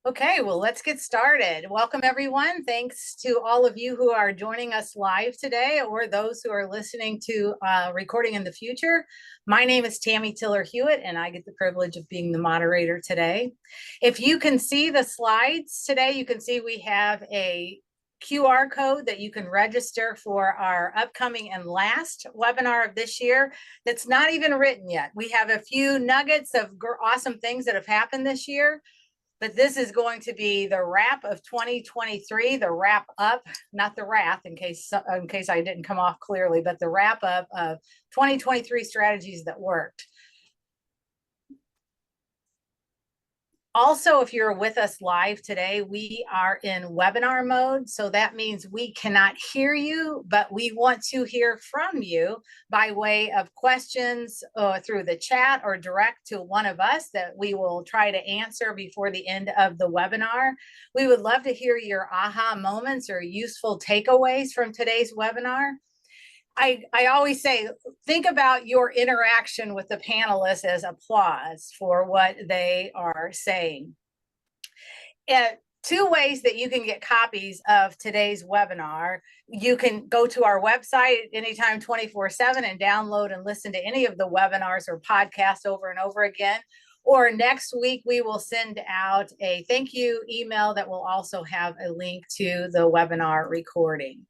Okay, well, let's get started. Welcome, everyone. Thanks to all of you who are joining us live today or those who are listening to recording in the future. My name is Tammy Tiller-Hewitt, and I get the privilege of being the moderator today. If you can see the slides today, you can see we have a QR code that you can register for our upcoming and last webinar of this year that's not even written yet. We have a few nuggets of awesome things that have happened this year. But this is going to be the wrap of 2023, the wrap up, not the wrath, in case I didn't come off clearly, but the wrap up of 2023 strategies that worked. Also, if you're with us live today, we are in webinar mode. So that means we cannot hear you, but we want to hear from you by way of questions through the chat or direct to one of us that we will try to answer before the end of the webinar. We would love to hear your aha moments or useful takeaways from today's webinar. I always say, think about your interaction with the panelists as applause for what they are saying. Two ways that you can get copies of today's webinar. You can go to our website anytime 24/7 and download and listen to any of the webinars or podcasts over and over again. Or next week, we will send out a thank you email that will also have a link to the webinar recording.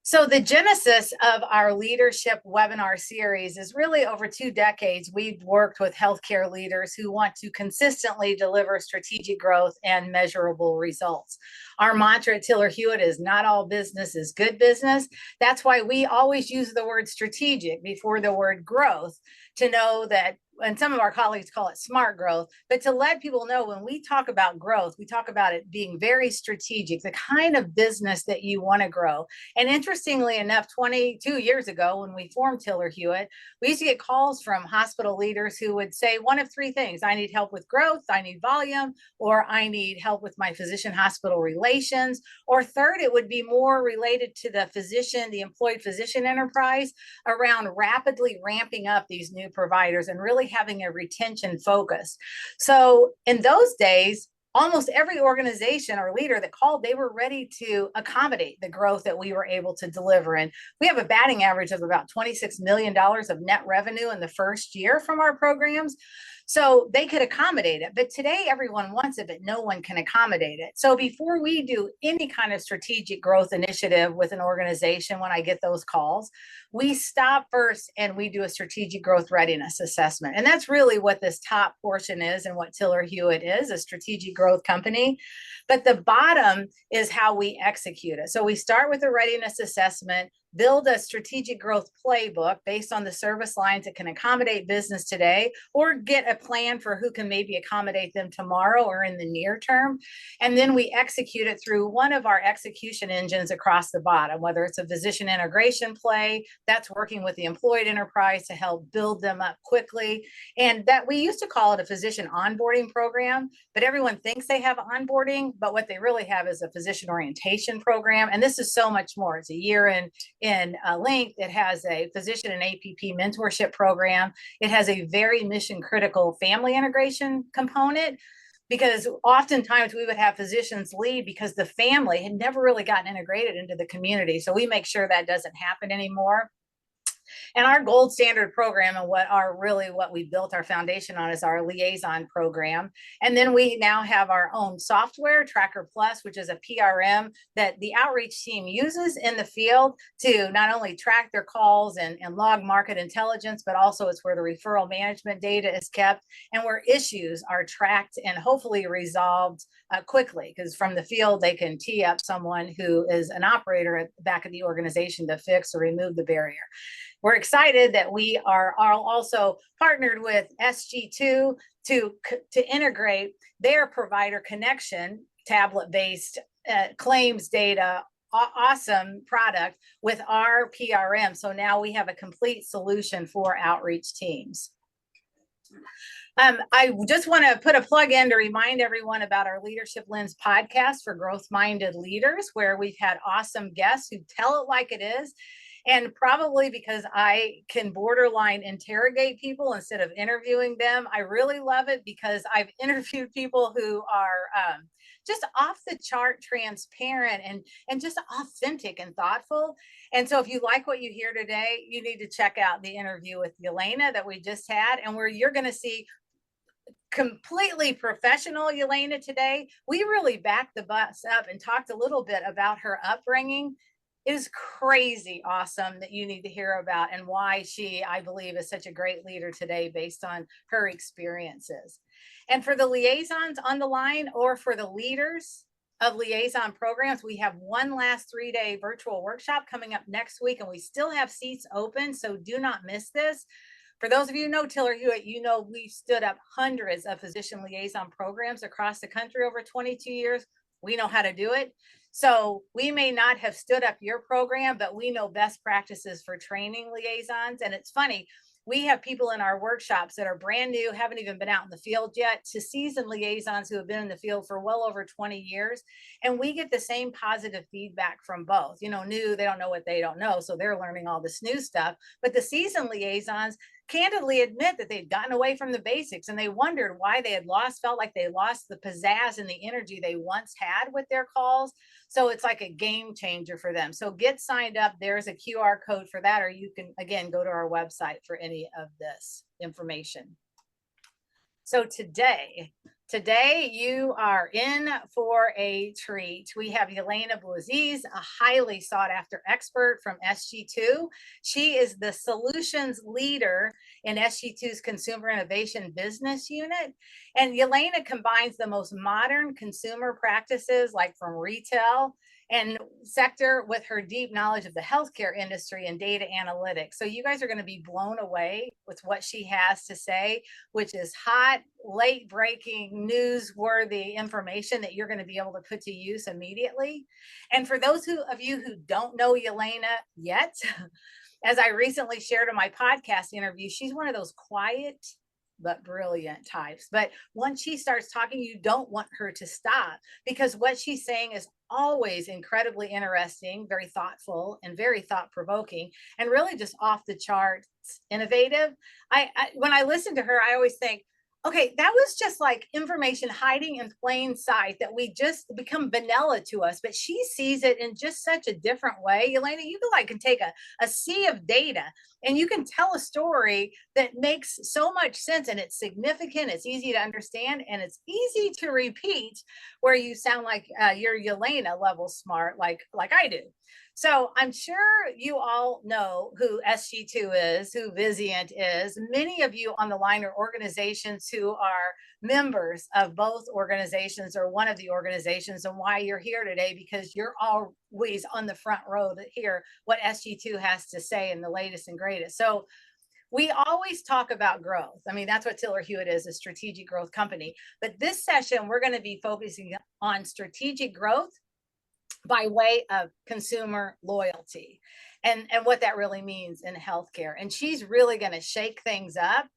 So the genesis of our leadership webinar series is really over 2 decades. We've worked with healthcare leaders who want to consistently deliver strategic growth and measurable results. Our mantra at Tiller-Hewitt is not all business is good business. That's why we always use the word strategic before the word growth to know that, and some of our colleagues call it smart growth, but to let people know when we talk about growth, we talk about it being very strategic, the kind of business that you want to grow. And interestingly enough, 22 years ago, when we formed Tiller-Hewitt, we used to get calls from hospital leaders who would say one of 3 things: I need help with growth, I need volume, or I need help with my physician-hospital relations. Or third, it would be more related to the physician, the employed physician enterprise, around rapidly ramping up these new providers and really having a retention focus. So in those days, almost every organization or leader that called, they were ready to accommodate the growth that we were able to deliver. And we have a batting average of about $26 million of net revenue in the first year from our programs. So they could accommodate it. But today, everyone wants it, but no one can accommodate it. So before we do any kind of strategic growth initiative with an organization, when I get those calls, we stop first and we do a strategic growth readiness assessment. And that's really what this top portion is and what Tiller-Hewitt is, a strategic growth company. But the bottom is how we execute it. So we start with a readiness assessment, build a strategic growth playbook based on the service lines that can accommodate business today, or get a plan for who can maybe accommodate them tomorrow or in the near term. And then we execute it through one of our execution engines across the bottom, whether it's a physician integration play, that's working with the employed enterprise to help build them up quickly. And that we used to call it a physician onboarding program, but everyone thinks they have onboarding, but what they really have is a physician orientation program. And this is so much more. It's a year in length. It has a physician and APP mentorship program. It has a very mission critical family integration component, because oftentimes we would have physicians leave because the family had never really gotten integrated into the community. So we make sure that doesn't happen anymore. And our gold standard program and what we built our foundation on is our liaison program. And then we now have our own software, Tracker Plus, which is a PRM that the outreach team uses in the field to not only track their calls and log market intelligence, but also it's where the referral management data is kept and where issues are tracked and hopefully resolved quickly, because from the field, they can tee up someone who is an operator at the back of the organization to fix or remove the barrier. We're excited that we are also partnered with SG2 to integrate their provider connection, tablet-based claims data, awesome product with our PRM. So now we have a complete solution for outreach teams. I just want to put a plug in to remind everyone about our Leadership Lens podcast for growth-minded leaders, where we've had awesome guests who tell it like it is. And probably because I can borderline interrogate people instead of interviewing them, I really love it because I've interviewed people who are just off the chart transparent and just authentic and thoughtful. And so if you like what you hear today, you need to check out the interview with Yelena that we just had, and where you're going to see completely professional Yelena today. We really backed the bus up and talked a little bit about her upbringing. It is crazy awesome that you need to hear about, and why she, I believe, is such a great leader today based on her experiences. And for the liaisons on the line, or for the leaders of liaison programs, we have one last 3-day virtual workshop coming up next week, and we still have seats open, so do not miss this. For those of you who know Tiller-Hewitt, you know we've stood up hundreds of physician liaison programs across the country over 22 years. We know how to do it. So we may not have stood up your program, but we know best practices for training liaisons. And it's funny, we have people in our workshops that are brand new, haven't even been out in the field yet, to seasoned liaisons who have been in the field for well over 20 years. And we get the same positive feedback from both. You know, new, they don't know what they don't know, so they're learning all this new stuff. But the seasoned liaisons candidly admit that they'd gotten away from the basics, and they wondered why they had felt like they lost the pizzazz and the energy they once had with their calls. So it's like a game changer for them. So get signed up. There's a QR code for that, or you can, again, go to our website for any of this information. So today you are in for a treat. We have Yelena Bouaziz, a highly sought after expert from SG2. She is the solutions leader in SG2's Consumer Innovation Business Unit. And Yelena combines the most modern consumer practices, like from retail and sector, with her deep knowledge of the healthcare industry and data analytics. So you guys are going to be blown away with what she has to say, which is hot, late breaking, newsworthy information that you're going to be able to put to use immediately. And for those of you who don't know Yelena yet, as I recently shared in my podcast interview, she's one of those quiet but brilliant types. But once she starts talking, you don't want her to stop, because what she's saying is always incredibly interesting, very thoughtful, and very thought-provoking, and really just off the charts innovative. When I listen to her, I always think, okay, that was just like information hiding in plain sight that we just become vanilla to us, but she sees it in just such a different way. Yelena, you can take a sea of data and you can tell a story that makes so much sense, and it's significant, it's easy to understand, and it's easy to repeat, where you sound like you're Yelena level smart, like I do. So I'm sure you all know who SG2 is, who Vizient is. Many of you on the line are organizations who are members of both organizations or one of the organizations, and why you're here today, because you're always on the front row to hear what SG2 has to say in the latest and greatest. So we always talk about growth. I mean, that's what Tiller-Hewitt is, a strategic growth company. But this session, we're going to be focusing on strategic growth by way of consumer loyalty, and what that really means in healthcare. And she's really going to shake things up,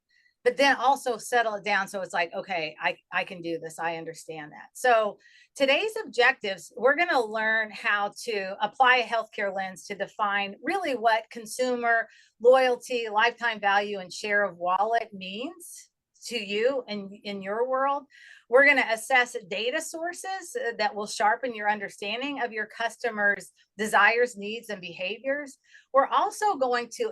but then also settle it down, so it's like, okay, I can do this, I understand that. So today's objectives, we're going to learn how to apply a healthcare lens to define really what consumer loyalty, lifetime value, and share of wallet means to you and in your world. We're going to assess data sources that will sharpen your understanding of your customers' desires, needs, and behaviors. We're also going to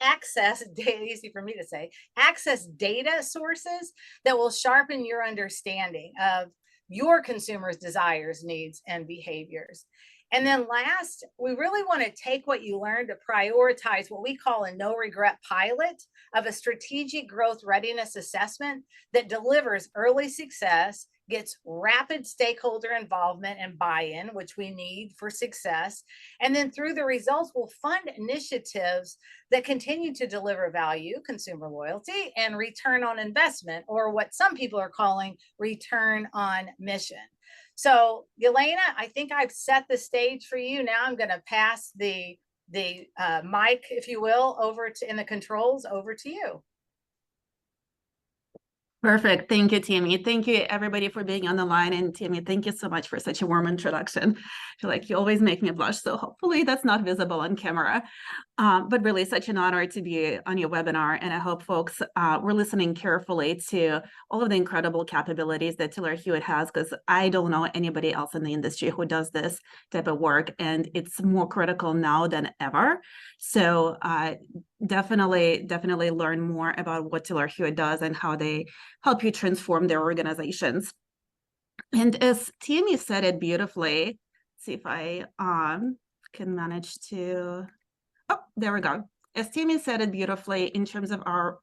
access data, easy for me to say, access data sources that will sharpen your understanding of your consumers' desires, needs, and behaviors. And then last, we really want to take what you learned to prioritize what we call a no regret pilot of a strategic growth readiness assessment that delivers early success, gets rapid stakeholder involvement and buy-in, which we need for success. And then through the results, we'll fund initiatives that continue to deliver value, consumer loyalty, and return on investment, or what some people are calling return on mission. So Yelena, I think I've set the stage for you. Now I'm going to pass the mic, if you will, over to, in the controls, over to you. Perfect. Thank you, Tammy. Thank you, everybody, for being on the line. And Tammy, thank you so much for such a warm introduction. I feel like you always make me blush. So hopefully that's not visible on camera. But really, such an honor to be on your webinar. And I hope folks were listening carefully to all of the incredible capabilities that Tiller-Hewitt has, because I don't know anybody else in the industry who does this type of work. And it's more critical now than ever. So definitely learn more about what Tiller-Hewitt does and how they help you transform their organizations. And as Tammy said it beautifully, let's see if I can manage to, oh, there we go. As Tammy said it beautifully in terms of our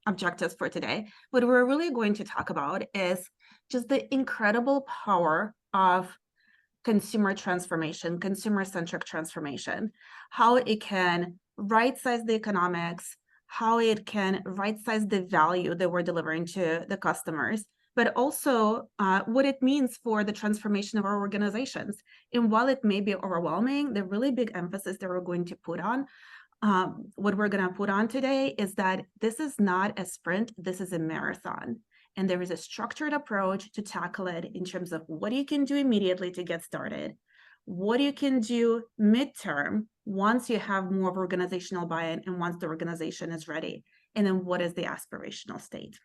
objectives for today, what we're really going to talk about is just the incredible power of consumer transformation, consumer-centric transformation, how it can right-size the economics, how it can right-size the value that we're delivering to the customers, but also what it means for the transformation of our organizations. And while it may be overwhelming, the really big emphasis that we're going to put on, what we're going to put on today is that this is not a sprint, this is a marathon. And there is a structured approach to tackle it in terms of what you can do immediately to get started, what you can do midterm once you have more of organizational buy-in and once the organization is ready, and then what is the aspirational state.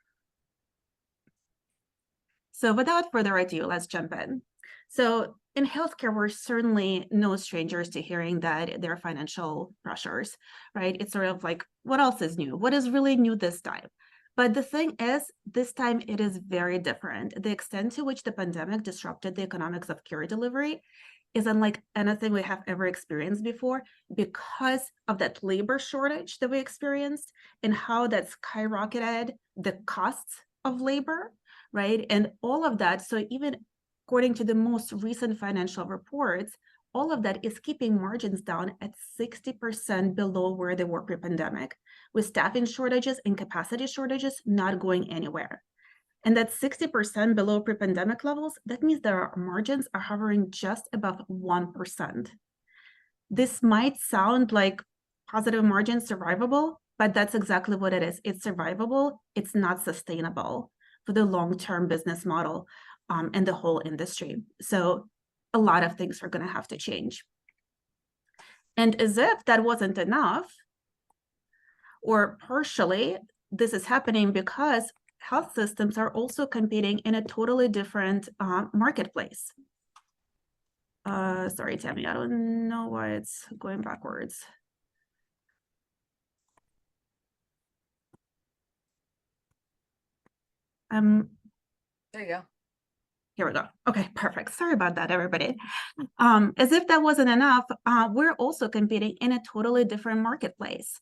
So without further ado, let's jump in. So in healthcare, we're certainly no strangers to hearing that there are financial pressures, right? It's sort of like, what else is new? What is really new this time? But the thing is, this time it is very different. The extent to which the pandemic disrupted the economics of care delivery is unlike anything we have ever experienced before because of that labor shortage that we experienced and how that skyrocketed the costs of labor, right? And all of that. So even according to the most recent financial reports, all of that is keeping margins down at 60% below where they were pre-pandemic, with staffing shortages and capacity shortages not going anywhere. And that 60% below pre-pandemic levels, that means that our margins are hovering just above 1%. This might sound like positive margins survivable, but that's exactly what it is. It's survivable, it's not sustainable for the long-term business model and the whole industry. So a lot of things are going to have to change. And as if that wasn't enough, or partially, this is happening because health systems are also competing in a totally different marketplace. Sorry, Tammy, I don't know why it's going backwards. There you go. Here we go. Okay, perfect. Sorry about that, everybody. As if that wasn't enough, we're also competing in a totally different marketplace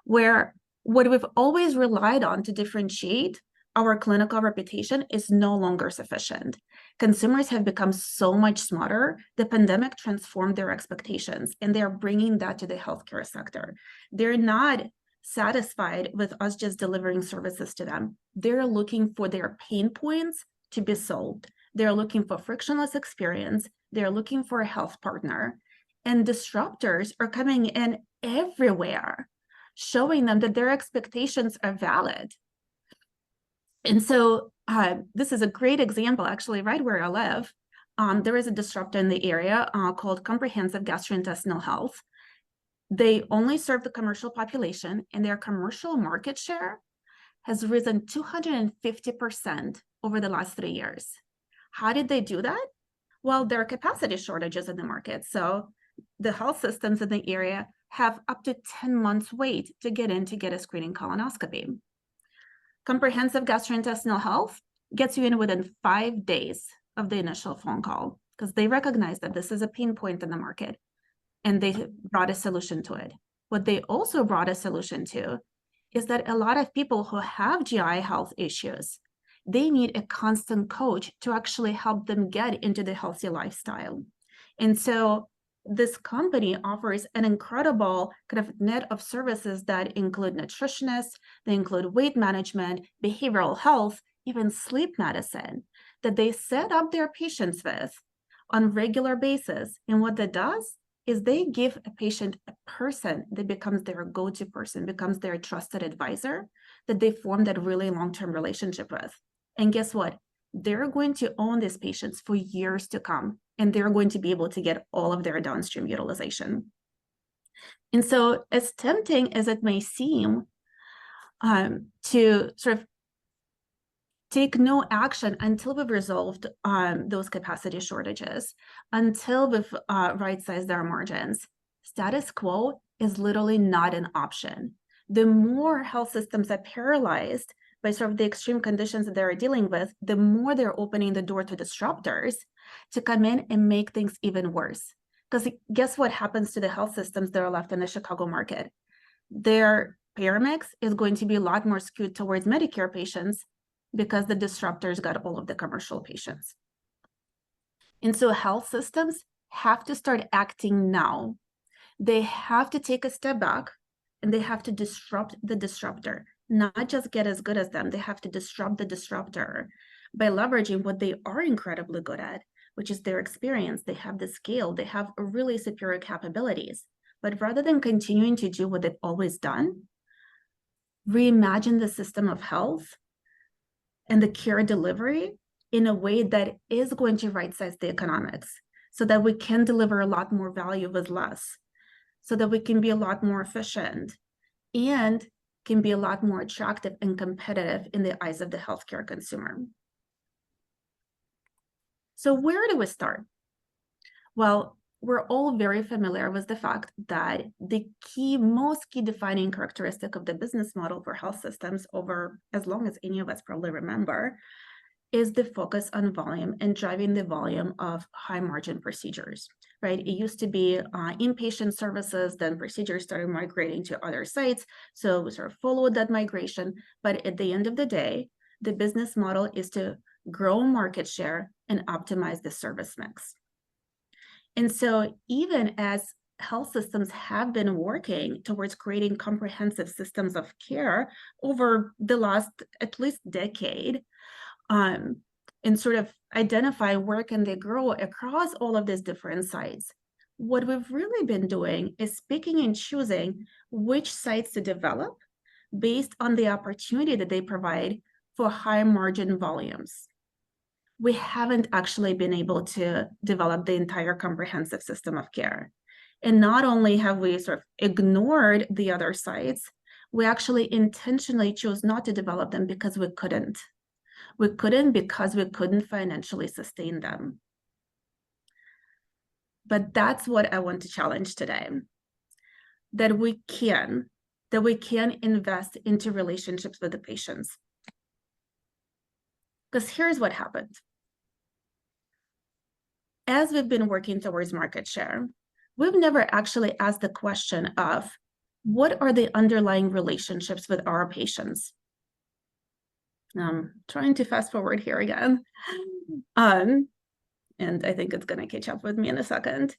where what we've always relied on to differentiate our clinical reputation is no longer sufficient. Consumers have become so much smarter. The pandemic transformed their expectations, and they're bringing that to the healthcare sector. They're not satisfied with us just delivering services to them. They're looking for their pain points to be solved. They're looking for frictionless experience. They're looking for a health partner. And disruptors are coming in everywhere, showing them that their expectations are valid. And so this is a great example, actually, right where I live. There is a disruptor in the area called Comprehensive Gastrointestinal Health. They only serve the commercial population, and their commercial market share has risen 250% over the last 3 years. How did they do that? Well, there are capacity shortages in the market. So the health systems in the area have up to 10 months wait to get in to get a screening colonoscopy. Comprehensive Gastrointestinal Health gets you in within 5 days of the initial phone call because they recognize that this is a pain point in the market, and they brought a solution to it. What they also brought a solution to is that a lot of people who have GI health issues, they need a constant coach to actually help them get into the healthy lifestyle. And so this company offers an incredible kind of net of services that include nutritionists, they include weight management, behavioral health, even sleep medicine, that they set up their patients with on a regular basis. And what that does is they give a patient a person that becomes their go-to person, becomes their trusted advisor that they formed that really long-term relationship with. And guess what? They're going to own these patients for years to come, and they're going to be able to get all of their downstream utilization. And so, as tempting as it may seem, to sort of take no action until we've resolved those capacity shortages, until we've right-sized our margins, status quo is literally not an option. The more health systems are paralyzed by sort of the extreme conditions that they're dealing with, the more they're opening the door to disruptors to come in and make things even worse. Because guess what happens to the health systems that are left in the Chicago market? Their payer mix is going to be a lot more skewed towards Medicare patients because the disruptors got all of the commercial patients. And so health systems have to start acting now. They have to take a step back and they have to disrupt the disruptor, not just get as good as them. They have to disrupt the disruptor by leveraging what they are incredibly good at, which is their experience. They have the scale, they have really superior capabilities. But rather than continuing to do what they've always done, reimagine the system of health and the care delivery in a way that is going to right-size the economics so that we can deliver a lot more value with less, so that we can be a lot more efficient and can be a lot more attractive and competitive in the eyes of the healthcare consumer. So where do we start? Well, we're all very familiar with the fact that the most key defining characteristic of the business model for health systems over as long as any of us probably remember is the focus on volume and driving the volume of high margin procedures, right? It used to be inpatient services, then procedures started migrating to other sites. So we sort of followed that migration. But at the end of the day, the business model is to grow market share and optimize the service mix. And so even as health systems have been working towards creating comprehensive systems of care over the last at least decade, and sort of identify where can they grow across all of these different sites, what we've really been doing is picking and choosing which sites to develop based on the opportunity that they provide for high margin volumes. We haven't actually been able to develop the entire comprehensive system of care. And not only have we sort of ignored the other sites, we actually intentionally chose not to develop them because we couldn't. We couldn't because we couldn't financially sustain them. But that's what I want to challenge today, that we can invest into relationships with the patients. Because here's what happened. As we've been working towards market share, we've never actually asked the question of what are the underlying relationships with our patients? I'm trying to fast forward here again. And I think it's going to catch up with me in a second.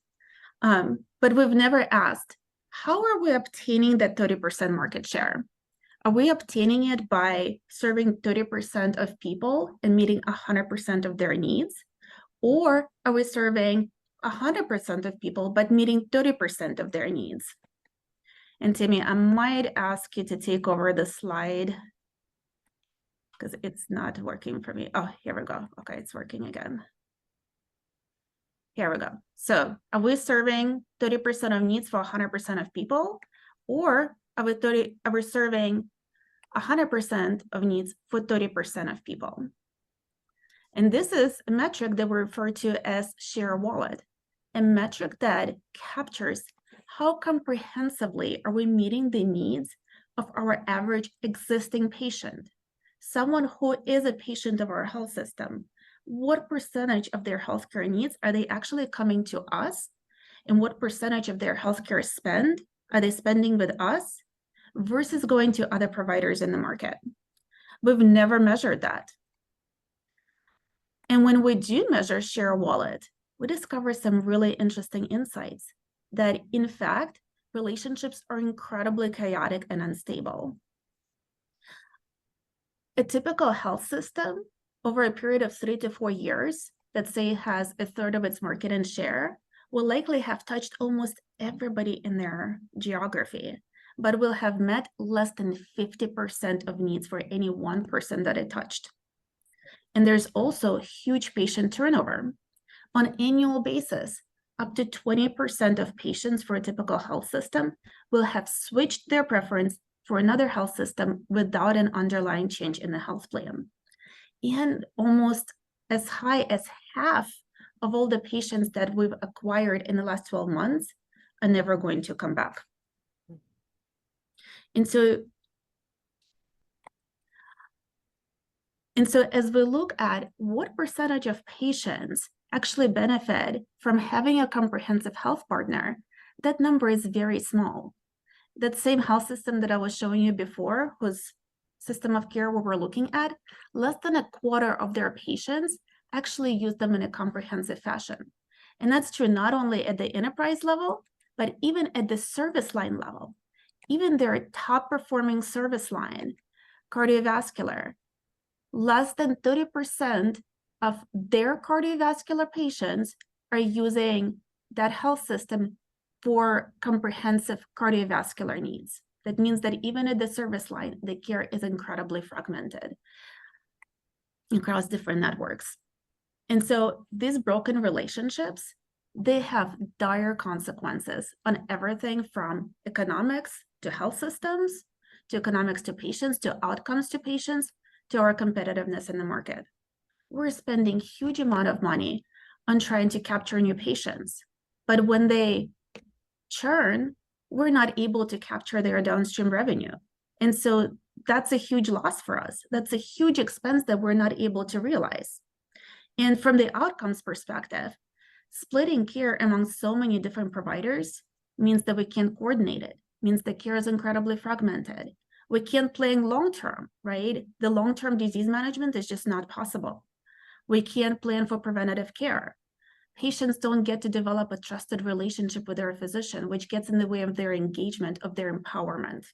But we've never asked, how are we obtaining that 30% market share? Are we obtaining it by serving 30% of people and meeting 100% of their needs? Or are we serving 100% of people, but meeting 30% of their needs? And Timmy, I might ask you to take over the slide because it's not working for me. Oh, here we go. Okay, it's working again. Here we go. So are we serving 30% of needs for 100% of people? Or are we serving 100% of needs for 30% of people? And this is a metric that we refer to as share wallet, a metric that captures how comprehensively are we meeting the needs of our average existing patient, someone who is a patient of our health system. What percentage of their healthcare needs are they actually coming to us? And what percentage of their healthcare spend are they spending with us versus going to other providers in the market? We've never measured that. And when we do measure share wallet, we discover some really interesting insights that, in fact, relationships are incredibly chaotic and unstable. A typical health system over a period of 3 to 4 years that say has a third of its market and share will likely have touched almost everybody in their geography. but will have met less than 50% of needs for any one person that it touched. And there's also huge patient turnover. On an annual basis, up to 20% of patients for a typical health system will have switched their preference for another health system without an underlying change in the health plan. And almost as high as half of all the patients that we've acquired in the last 12 months are never going to come back. And so as we look at what percentage of patients actually benefit from having a comprehensive health partner, that number is very small. That same health system that I was showing you before, whose system of care we were looking at, less than a quarter of their patients actually use them in a comprehensive fashion. And that's true not only at the enterprise level, but even at the service line level. Even their top performing service line, cardiovascular, less than 30% of their cardiovascular patients are using that health system for comprehensive cardiovascular needs. That means that even at the service line, the care is incredibly fragmented across different networks. And so these broken relationships, they have dire consequences on everything from economics to health systems, to economics to patients, to outcomes to patients, to our competitiveness in the market. We're spending huge amount of money on trying to capture new patients, but when they churn, we're not able to capture their downstream revenue. And so that's a huge loss for us. That's a huge expense that we're not able to realize. And from the outcomes perspective, splitting care among so many different providers means that we can't coordinate it, means the care is incredibly fragmented. We can't plan long-term, right? The long-term disease management is just not possible. We can't plan for preventative care. Patients don't get to develop a trusted relationship with their physician, which gets in the way of their engagement, of their empowerment.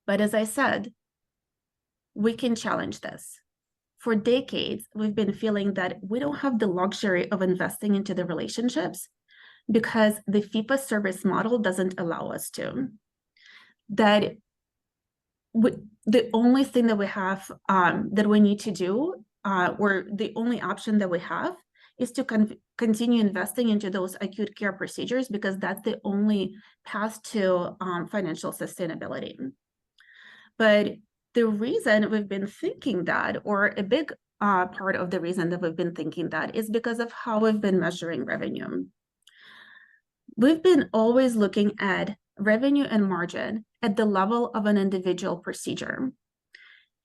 But as I said, we can challenge this. For decades, we've been feeling that we don't have the luxury of investing into the relationships because the fee-for-service model doesn't allow us to. That the only thing that we have that we need to do, or the only option that we have, is to continue investing into those acute care procedures because that's the only path to financial sustainability. But the reason we've been thinking that, or a big part of the reason that we've been thinking that, is because of how we've been measuring revenue. We've been always looking at revenue and margin at the level of an individual procedure.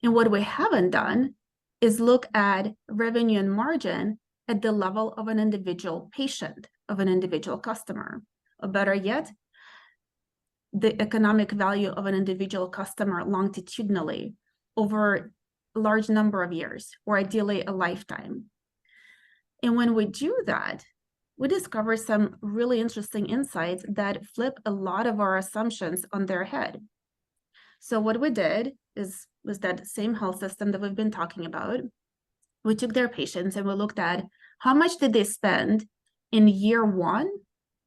And what we haven't done is look at revenue and margin at the level of an individual patient, of an individual customer. Or better yet, the economic value of an individual customer longitudinally over a large number of years, or ideally a lifetime. And when we do that, we discover some really interesting insights that flip a lot of our assumptions on their head. So what we did was that same health system that we've been talking about. We took their patients and we looked at how much did they spend in year one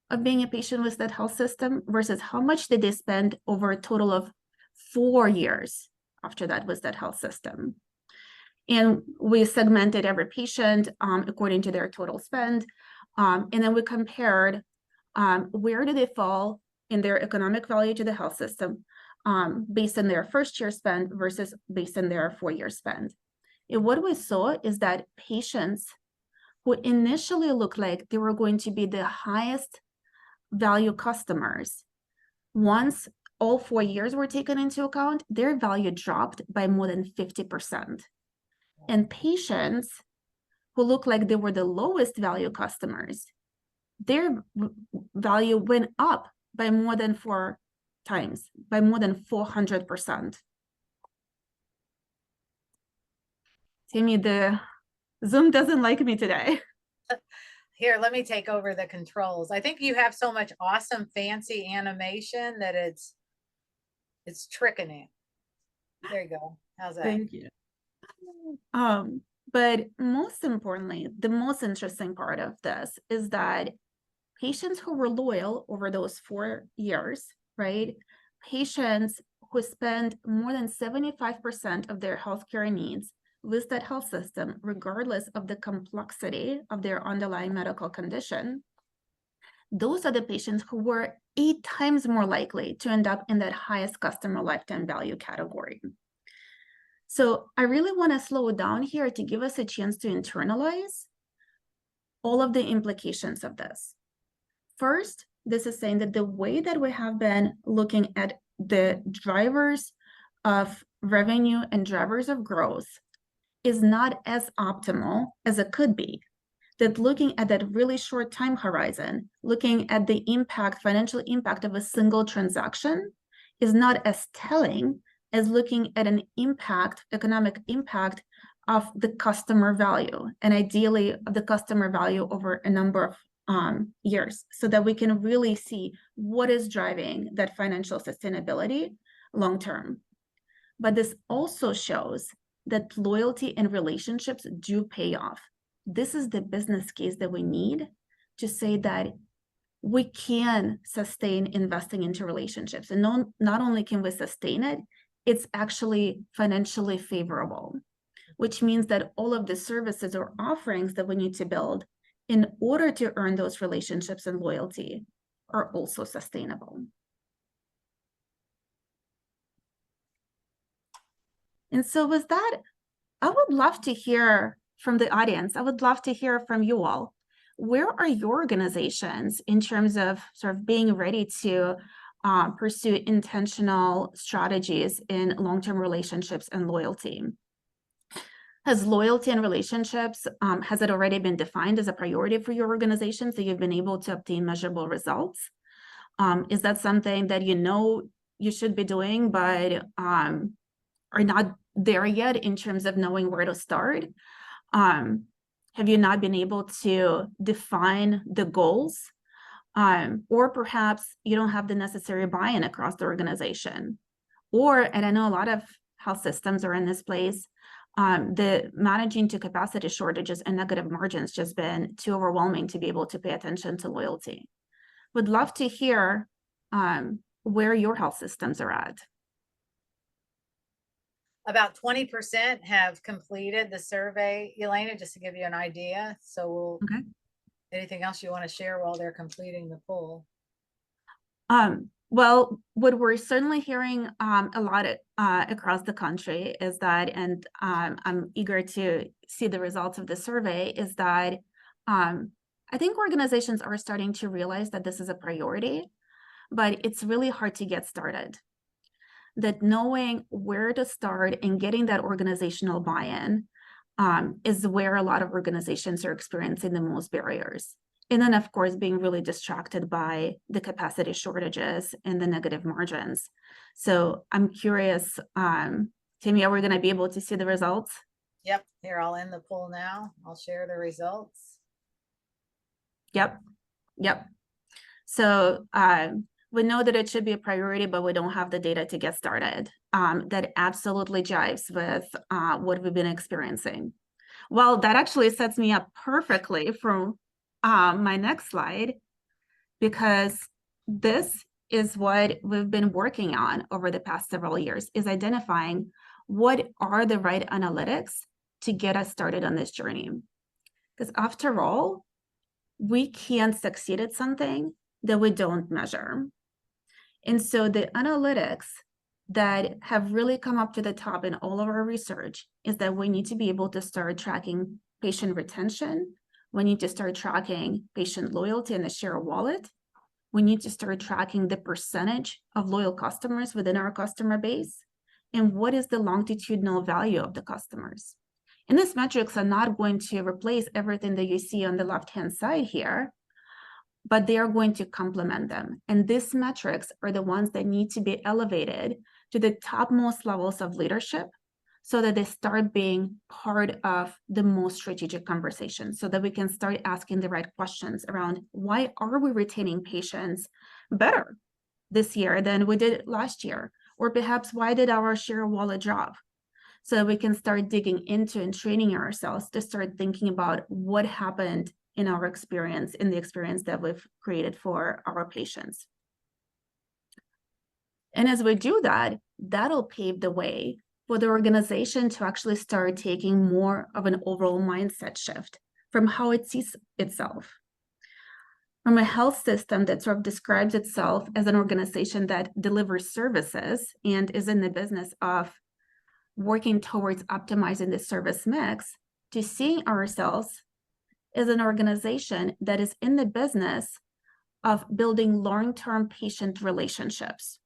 of being a patient with that health system versus how much did they spend over a total of 4 years after that with that health system. And we segmented every patient according to their total spend. And then we compared where do they fall in their economic value to the health system based on their first year spend versus based on their 4-year spend. And what we saw is that patients who initially looked like they were going to be the highest value customers, once all 4 years were taken into account, their value dropped by more than 50%. And patients who looked like they were the lowest value customers, their value went up by more than 4 times, by more than 400%. Timmy, the Zoom doesn't like me today. Here, let me take over the controls. I think you have so much awesome, fancy animation that it's tricking it. There you go. How's that? Thank you. But most importantly, the most interesting part of this is that patients who were loyal over those 4 years right? Patients who spend more than 75% of their healthcare needs with that health system, regardless of the complexity of their underlying medical condition, those are the patients who were 8 times more likely to end up in that highest customer lifetime value category. So I really want to slow down here to give us a chance to internalize all of the implications of this. First, this is saying that the way that we have been looking at the drivers of revenue and drivers of growth is not as optimal as it could be. That looking at that really short time horizon, looking at the impact, financial impact of a single transaction is not as telling as looking at an impact, economic impact of the customer value, and ideally the customer value over a number of years, so that we can really see what is driving that financial sustainability long term. But this also shows that loyalty and relationships do pay off. This is the business case that we need to say that we can sustain investing into relationships. And not only can we sustain it, it's actually financially favorable, which means that all of the services or offerings that we need to build in order to earn those relationships and loyalty are also sustainable. And so with that, I would love to hear from the audience. I would love to hear from you all. Where are your organizations in terms of sort of being ready to pursue intentional strategies in long-term relationships and loyalty? Has loyalty and relationships, has it already been defined as a priority for your organization so you've been able to obtain measurable results? Is that something that you know you should be doing but are not there yet in terms of knowing where to start? Have you not been able to define the goals? Or perhaps you don't have the necessary buy-in across the organization. And I know a lot of health systems are in this place, the managing to capacity shortages and negative margins just been too overwhelming to be able to pay attention to loyalty. Would love to hear where your health systems are at. About 20% have completed the survey, Elena, just to give you an idea. So Okay. Anything else you want to share while they're completing the poll? Well, what we're certainly hearing a lot across the country is that, and I'm eager to see the results of the survey, is that I think organizations are starting to realize that this is a priority, but it's really hard to get started. That knowing where to start and getting that organizational buy-in is where a lot of organizations are experiencing the most barriers. And then, of course, being really distracted by the capacity shortages and the negative margins. So I'm curious, Timmy, are we going to be able to see the results? Yep, here, I'll end the poll now. I'll share the results. Yep. So we know that it should be a priority, but we don't have the data to get started. That absolutely jives with what we've been experiencing. Well, that actually sets me up perfectly for my next slide, because this is what we've been working on over the past several years, is identifying what are the right analytics to get us started on this journey. Because after all, we can't succeed at something that we don't measure. And so the analytics that have really come up to the top in all of our research is that we need to be able to start tracking patient retention. We need to start tracking patient loyalty and the share of wallet. We need to start tracking the percentage of loyal customers within our customer base. And what is the longitudinal value of the customers? And these metrics are not going to replace everything that you see on the left-hand side here, but they are going to complement them. And these metrics are the ones that need to be elevated to the topmost levels of leadership so that they start being part of the most strategic conversations, so that we can start asking the right questions around why are we retaining patients better this year than we did last year? Or perhaps why did our share of wallet drop? So that we can start digging into and training ourselves to start thinking about what happened in our experience, in the experience that we've created for our patients. And as we do that, that'll pave the way for the organization to actually start taking more of an overall mindset shift from how it sees itself. From a health system that sort of describes itself as an organization that delivers services and is in the business of working towards optimizing the service mix, to seeing ourselves as an organization that is in the business of building long-term patient relationships.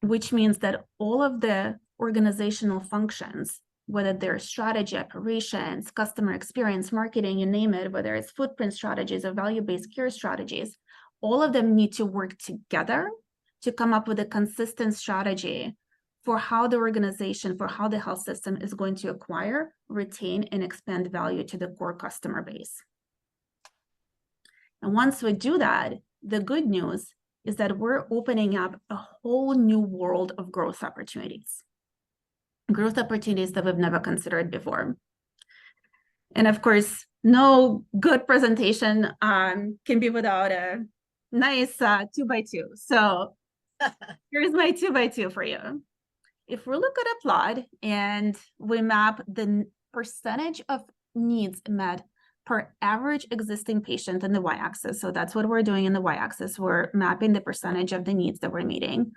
Which means that all of the organizational functions, whether they're strategy, operations, customer experience, marketing, you name it, whether it's footprint strategies or value-based care strategies, all of them need to work together to come up with a consistent strategy for how the organization, for how the health system is going to acquire, retain, and expand value to the core customer base. And once we do that, the good news is that we're opening up a whole new world of growth opportunities that we've never considered before. And of course, no good presentation can be without a nice 2x2. So here's my 2x2 for you. If we look at a plot and we map the percentage of needs met per average existing patient in the y-axis. So that's what we're doing in the y-axis. We're mapping the percentage of the needs that we're meeting.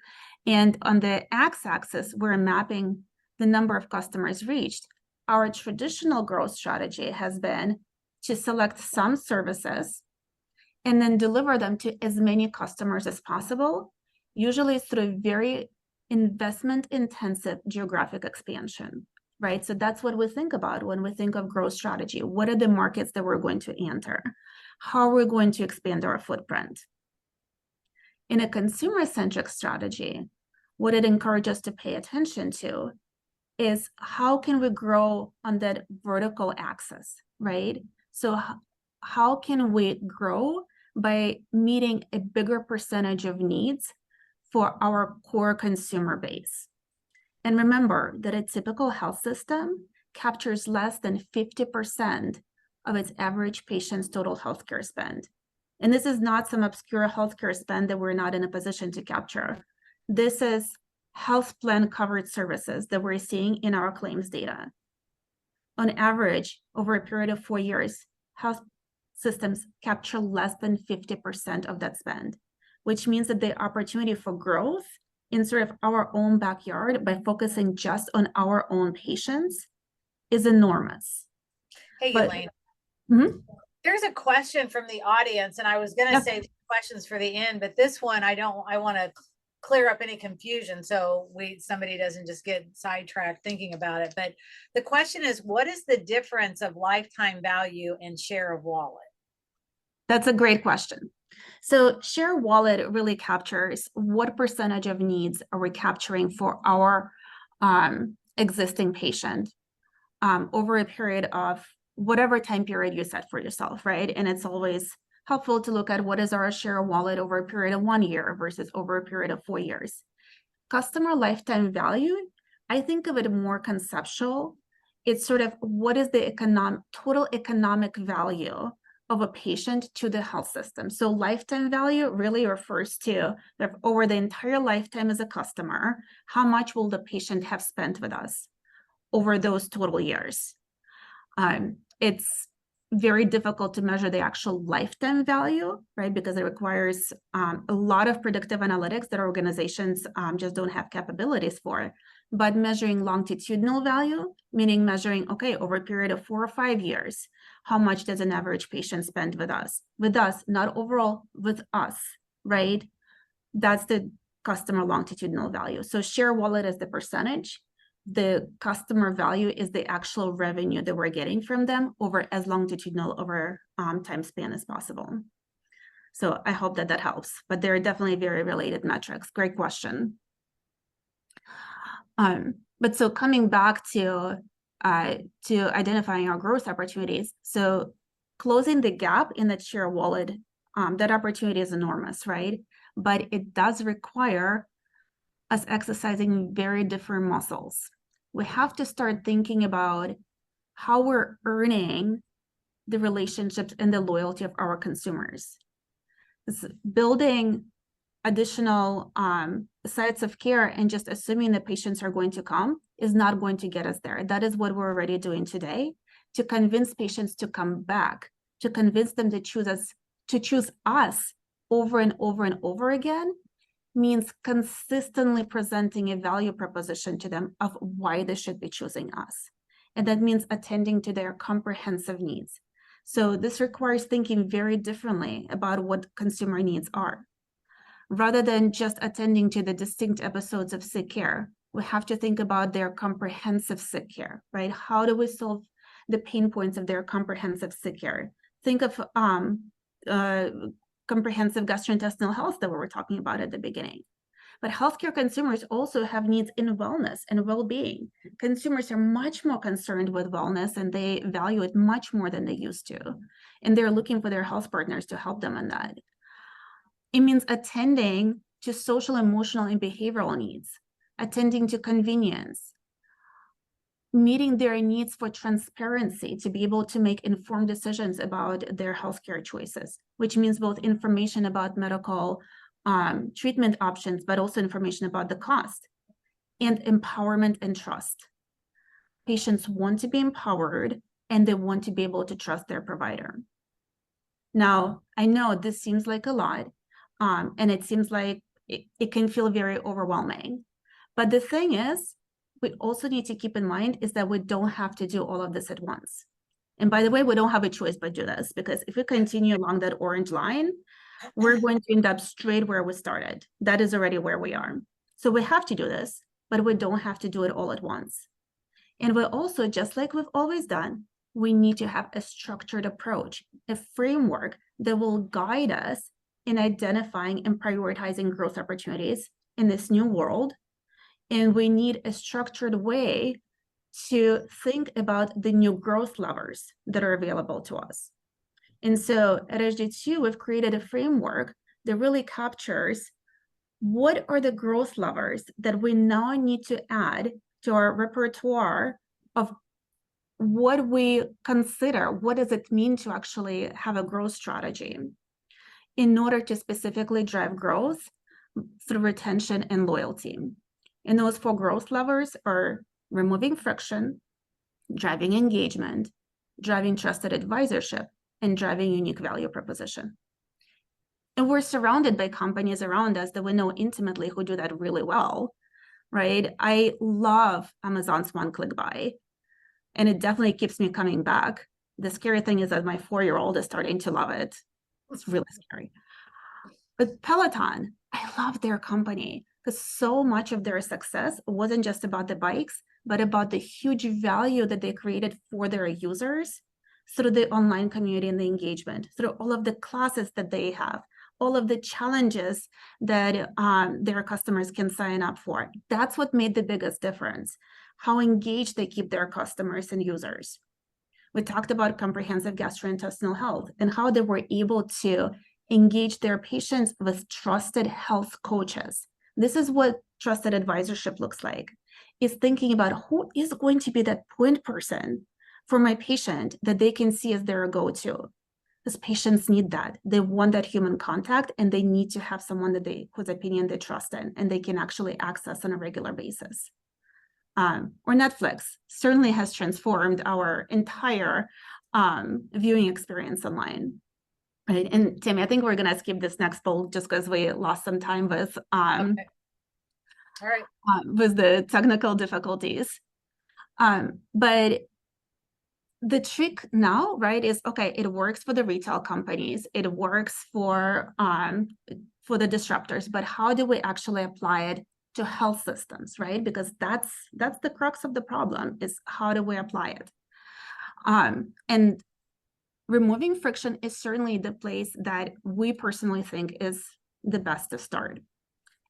And on the x-axis, we're mapping the number of customers reached. Our traditional growth strategy has been to select some services and then deliver them to as many customers as possible, usually through very investment-intensive geographic expansion. Right? So that's what we think about when we think of growth strategy. What are the markets that we're going to enter? How are we going to expand our footprint? In a consumer-centric strategy, what it encourages us to pay attention to is how can we grow on that vertical axis, right? So how can we grow by meeting a bigger percentage of needs for our core consumer base? And remember that a typical health system captures less than 50% of its average patient's total healthcare spend. And this is not some obscure healthcare spend that we're not in a position to capture. This is health plan covered services that we're seeing in our claims data. On average, over a period of 4 years, health systems capture less than 50% of that spend, which means that the opportunity for growth in sort of our own backyard by focusing just on our own patients is enormous. Hey, Elaine, there's a question from the audience, and I was going to say questions for the end, but this one I want to clear up any confusion so somebody doesn't just get sidetracked thinking about it. But the question is, what is the difference of lifetime value and share of wallet? That's a great question. So share wallet really captures what percentage of needs are we capturing for our existing patient over a period of whatever time period you set for yourself, right? And it's always helpful to look at what is our share wallet over a period of 1 year versus over a period of 4 years. Customer lifetime value, I think of it more conceptual. It's sort of what is the total economic value of a patient to the health system. So lifetime value really refers to over the entire lifetime as a customer, how much will the patient have spent with us over those total years? It's very difficult to measure the actual lifetime value, right? Because it requires a lot of predictive analytics that organizations just don't have capabilities for. But measuring longitudinal value, meaning measuring, okay, over a period of 4 or 5 years, how much does an average patient spend with us? With us, not overall, with us, right? That's the customer longitudinal value. So share wallet is the percentage. The customer value is the actual revenue that we're getting from them over as longitudinal over time span as possible. So I hope that helps, but they're definitely very related metrics. Great question. But so coming back to identifying our growth opportunities, so closing the gap in the share wallet, that opportunity is enormous, right? But it does require us exercising very different muscles. We have to start thinking about how we're earning the relationships and the loyalty of our consumers. building additional sites of care and just assuming that patients are going to come is not going to get us there. That is what we're already doing today, to convince patients to come back, to convince them to choose us over and over and over again, means consistently presenting a value proposition to them of why they should be choosing us. And that means attending to their comprehensive needs. So this requires thinking very differently about what consumer needs are. Rather than just attending to the distinct episodes of sick care, we have to think about their comprehensive sick care, right? How do we solve the pain points of their comprehensive sick care? Think of comprehensive gastrointestinal health that we were talking about at the beginning. But healthcare consumers also have needs in wellness and well-being. Consumers are much more concerned with wellness, and they value it much more than they used to. And they're looking for their health partners to help them on that. It means attending to social, emotional, and behavioral needs, attending to convenience, meeting their needs for transparency to be able to make informed decisions about their healthcare choices, which means both information about medical treatment options, but also information about the cost, and empowerment and trust. Patients want to be empowered, and they want to be able to trust their provider. Now, I know this seems like a lot, and it seems like it can feel very overwhelming. But the thing is, we also need to keep in mind is that we don't have to do all of this at once. And by the way, we don't have a choice but do this, because if we continue along that orange line, we're going to end up straight where we started. That is already where we are. So we have to do this, but we don't have to do it all at once. And we also, just like we've always done, we need to have a structured approach, a framework that will guide us in identifying and prioritizing growth opportunities in this new world. And we need a structured way to think about the new growth levers that are available to us. And so at HD2, we've created a framework that really captures what are the growth levers that we now need to add to our repertoire of what we consider, what does it mean to actually have a growth strategy in order to specifically drive growth through retention and loyalty. And those 4 growth levers are removing friction, driving engagement, driving trusted advisorship, and driving unique value proposition. And we're surrounded by companies around us that we know intimately who do that really well, right? I love Amazon's one-click buy, and it definitely keeps me coming back. The scary thing is that my 4-year-old is starting to love it. It's really scary. But Peloton, I love their company because so much of their success wasn't just about the bikes, but about the huge value that they created for their users through the online community and the engagement, through all of the classes that they have, all of the challenges that their customers can sign up for. That's what made the biggest difference, how engaged they keep their customers and users. We talked about comprehensive gastrointestinal health and how they were able to engage their patients with trusted health coaches. This is what trusted advisorship looks like, is thinking about who is going to be that point person for my patient that they can see as their go-to. Because patients need that. They want that human contact, and they need to have someone that whose opinion they trust in and they can actually access on a regular basis. Or Netflix certainly has transformed our entire viewing experience online. Right. And Tammy, I think we're going to skip this next poll just because we lost some time with Okay. All right. with the technical difficulties. But the trick now, right, is okay, it works for the retail companies, it works for the disruptors, but how do we actually apply it to health systems, right? Because that's the crux of the problem, is how do we apply it? And removing friction is certainly the place that we personally think is the best to start.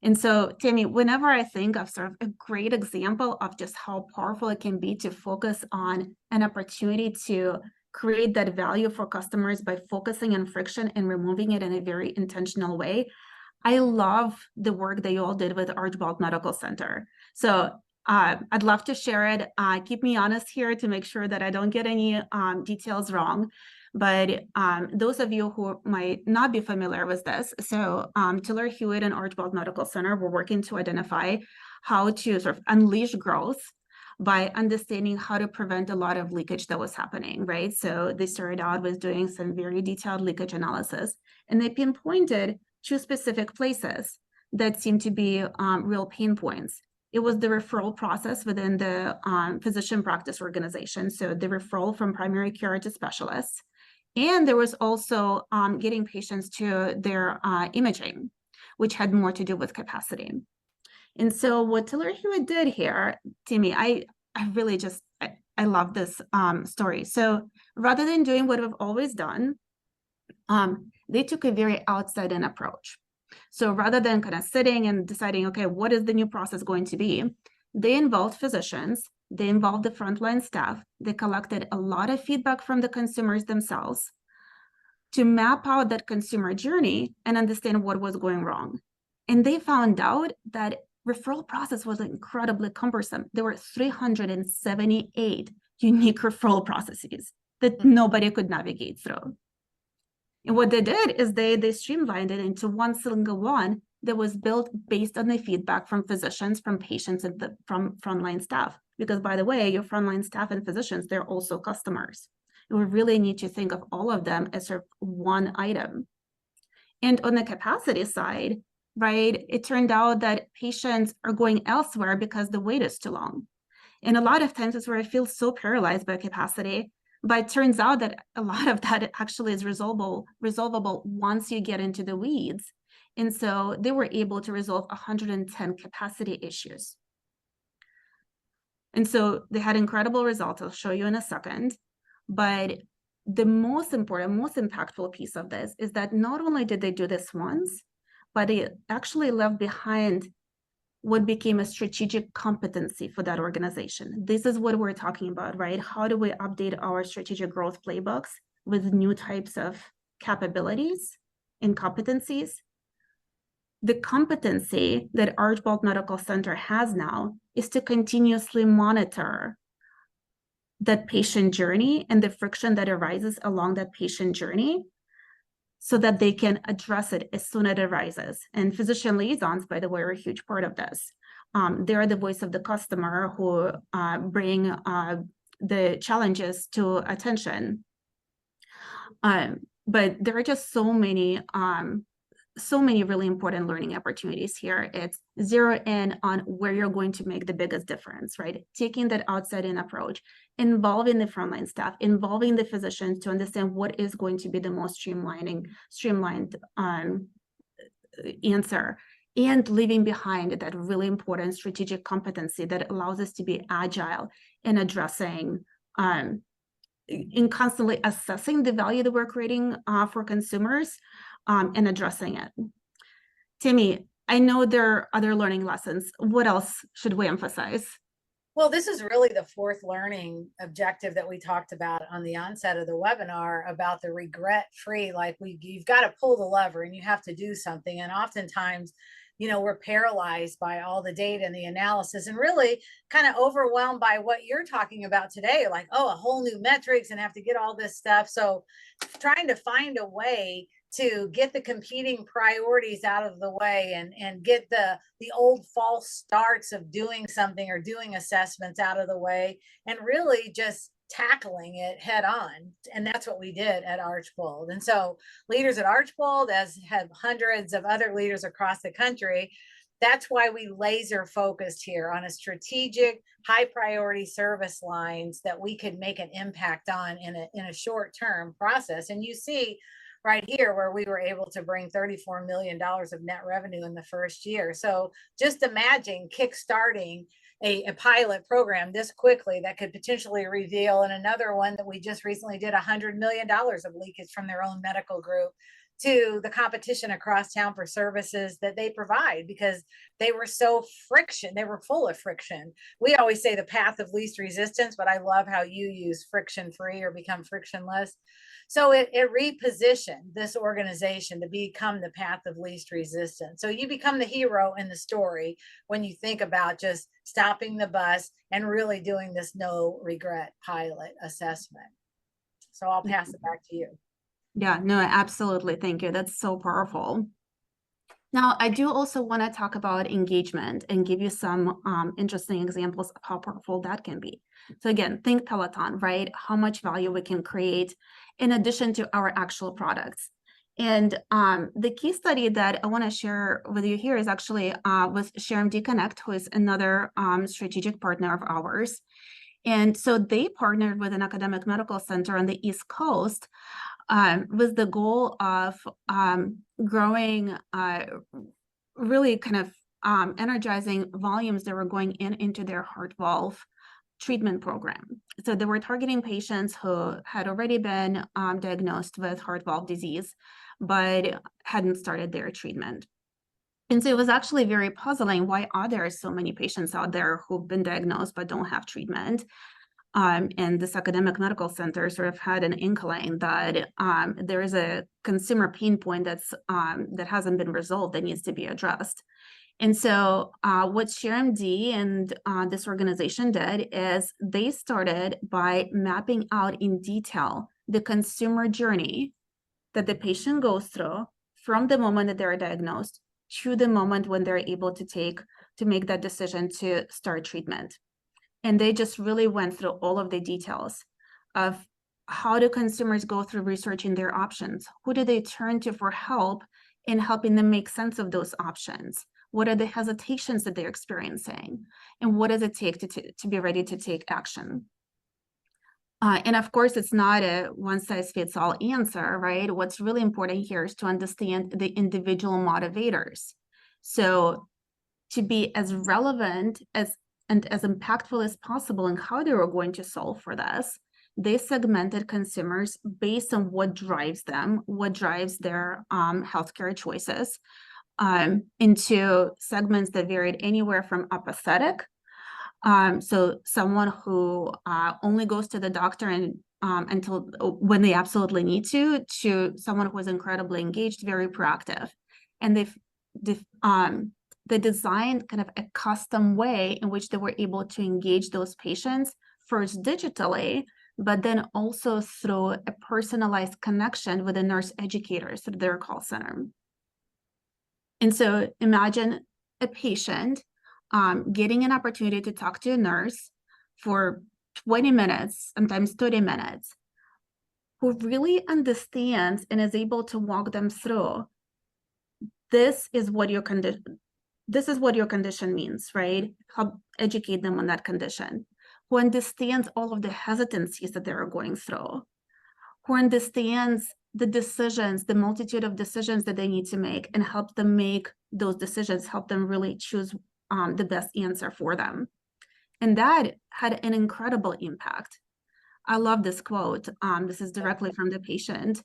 And so, Tammy, whenever I think of sort of a great example of just how powerful it can be to focus on an opportunity to create that value for customers by focusing on friction and removing it in a very intentional way, I love the work that you all did with Archbold Medical Center. So I'd love to share it. Keep me honest here to make sure that I don't get any details wrong. But those of you who might not be familiar with this, so Tiller-Hewitt and Archbold Medical Center were working to identify how to sort of unleash growth by understanding how to prevent a lot of leakage that was happening, right? So they started out with doing some very detailed leakage analysis, and they pinpointed two specific places that seemed to be real pain points. It was the referral process within the physician practice organization, so the referral from primary care to specialists. And there was also getting patients to their imaging, which had more to do with capacity. And so what Tiller-Hewitt did here, Timmy, I really just, I love this story. So rather than doing what we've always done, they took a very outside-in approach. So rather than kind of sitting and deciding, okay, what is the new process going to be? They involved physicians, they involved the frontline staff, they collected a lot of feedback from the consumers themselves to map out that consumer journey and understand what was going wrong. And they found out that referral process was incredibly cumbersome. There were 378 unique referral processes that nobody could navigate through. And what they did is they streamlined it into one single one that was built based on the feedback from physicians, from patients, and from frontline staff. Because by the way, your frontline staff and physicians, they're also customers. And we really need to think of all of them as sort of one item. And on the capacity side, right, it turned out that patients are going elsewhere because the wait is too long. And a lot of times it's where I feel so paralyzed by capacity, but it turns out that a lot of that actually is resolvable once you get into the weeds. And so they were able to resolve 110 capacity issues. And so they had incredible results. I'll show you in a second. But the most important, most impactful piece of this is that not only did they do this once, but they actually left behind what became a strategic competency for that organization. This is what we're talking about, right? How do we update our strategic growth playbooks with new types of capabilities and competencies? The competency that Archbold Medical Center has now is to continuously monitor that patient journey and the friction that arises along that patient journey so that they can address it as soon as it arises. And physician liaisons, by the way, are a huge part of this. They are the voice of the customer who bring the challenges to attention. But there are just so many really important learning opportunities here. It's zero in on where you're going to make the biggest difference, right? Taking that outside-in approach, involving the frontline staff, involving the physicians to understand what is going to be the most streamlined answer, and leaving behind that really important strategic competency that allows us to be agile in addressing in constantly assessing the value that we're creating for consumers and addressing it. Timmy, I know there are other learning lessons. What else should we emphasize? Well, this is really the fourth learning objective that we talked about on the onset of the webinar about the regret-free, like you've got to pull the lever and you have to do something. And oftentimes, you know, we're paralyzed by all the data and the analysis and really kind of overwhelmed by what you're talking about today, like, oh, a whole new metrics and have to get all this stuff. So trying to find a way to get the competing priorities out of the way and get the old false starts of doing something or doing assessments out of the way and really just tackling it head on. And that's what we did at Archbold. And so leaders at Archbold, as have hundreds of other leaders across the country, that's why we laser focused here on a strategic, high priority service lines that we could make an impact on in a short term process. And you see right here where we were able to bring $34 million of net revenue in the first year. So just imagine kickstarting a pilot program this quickly that could potentially reveal in another one that we just recently did $100 million of leakage from their own medical group to the competition across town for services that they provide because they were they were full of friction. We always say the path of least resistance, but I love how you use friction-free or become frictionless. So it repositioned this organization to become the path of least resistance. So you become the hero in the story when you think about just stopping the bus and really doing this no regret pilot assessment. So I'll pass it back to you. Yeah, no, absolutely. Thank you. That's so powerful. Now, I do also want to talk about engagement and give you some interesting examples of how powerful that can be. So again, think Peloton, right? How much value we can create in addition to our actual products. And the case study that I want to share with you here is actually with ShareMD Connect, who is another strategic partner of ours. And so they partnered with an academic medical center on the East Coast with the goal of growing, really kind of energizing volumes that were going into their heart valve treatment program. So they were targeting patients who had already been diagnosed with heart valve disease, but hadn't started their treatment. And so it was actually very puzzling. Why are there so many patients out there who've been diagnosed but don't have treatment? And this academic medical center sort of had an inkling that there is a consumer pain point that's that hasn't been resolved that needs to be addressed. And so what ShareMD and this organization did is they started by mapping out in detail the consumer journey that the patient goes through from the moment that they're diagnosed to the moment when they're able to make that decision to start treatment. And they just really went through all of the details of how do consumers go through researching their options? Who do they turn to for help in helping them make sense of those options? What are the hesitations that they're experiencing? And what does it take to be ready to take action? And of course, it's not a one-size-fits-all answer, right? What's really important here is to understand the individual motivators. So to be as relevant and as impactful as possible in how they were going to solve for this, they segmented consumers based on what drives them, what drives their healthcare choices, into segments that varied anywhere from apathetic, so someone who only goes to the doctor and until when they absolutely need to someone who is incredibly engaged, very proactive, and they designed kind of a custom way in which they were able to engage those patients first digitally, but then also through a personalized connection with the nurse educators through their call center. And so imagine a patient getting an opportunity to talk to a nurse for 20 minutes, sometimes 30 minutes, who really understands and is able to walk them through, this is what your condition means, right? Help educate them on that condition, who understands all of the hesitancies that they're going through, who understands the decisions, the multitude of decisions that they need to make, and help them make those decisions, help them really choose the best answer for them. And that had an incredible impact. I love this quote. This is directly from the patient.